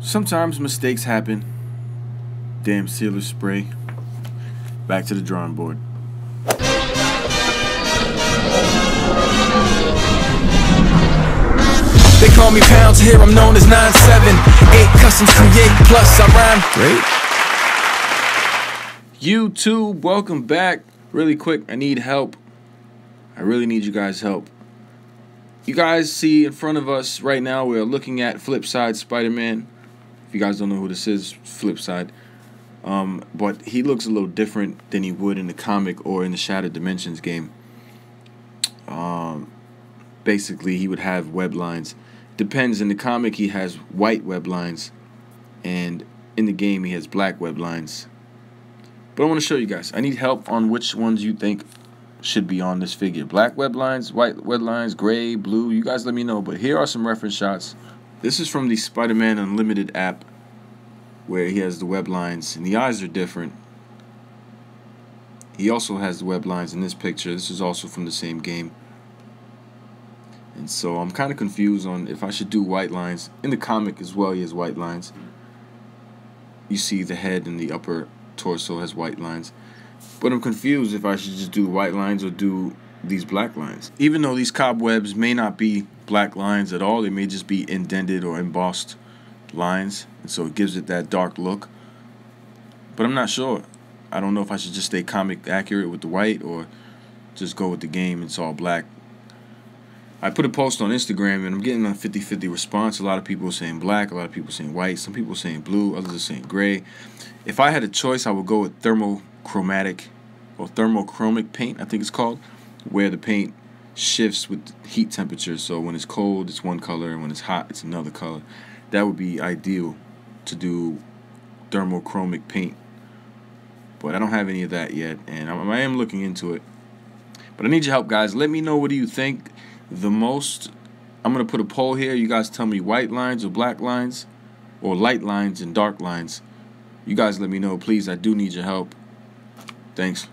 Sometimes mistakes happen. Damn sealer spray. Back to the drawing board. They call me Pounds, here I'm known as 9'7". 8 customs create, plus I rhyme. Great. YouTube, welcome back. Really quick, I need help. I really need you guys' help. You guys see in front of us right now, we're looking at Flipside Spider-Man. If you guys don't know who this is, Flipside. But he looks a little different than he would in the comic or in the Shattered Dimensions game. Basically, he would have web lines. Depends. In the comic, he has white web lines, and in the game, he has black web lines. But I want to show you guys. I need help on which ones you think should be on this figure. Black web lines, white web lines, gray, blue. You guys let me know. But here are some reference shots. This is from the Spider-Man Unlimited app, where he has the web lines, and the eyes are different. He also has the web lines in this picture. This is also from the same game. And so I'm kind of confused on if I should do white lines. In the comic as well, he has white lines. You see the head and the upper torso has white lines. But I'm confused if I should just do white lines or do these black lines. Even though these cobwebs may not be black lines at all, they may just be indented or embossed lines. And so it gives it that dark look. But I'm not sure. I don't know if I should just stay comic accurate with the white or just go with the game and it's all black. I put a post on Instagram and I'm getting a 50-50 response. A lot of people are saying black, a lot of people are saying white, some people are saying blue, others are saying gray. If I had a choice, I would go with thermochromic paint, I think it's called, where the paint shifts with heat temperature. So when it's cold, it's one color, and when it's hot, it's another color. That would be ideal to do thermochromic paint. But I don't have any of that yet, and I am looking into it. But I need your help, guys. Let me know, what do you think the most? I'm going to put a poll here. You guys tell me white lines or black lines, or light lines and dark lines. You guys let me know, please. I do need your help. Thanks.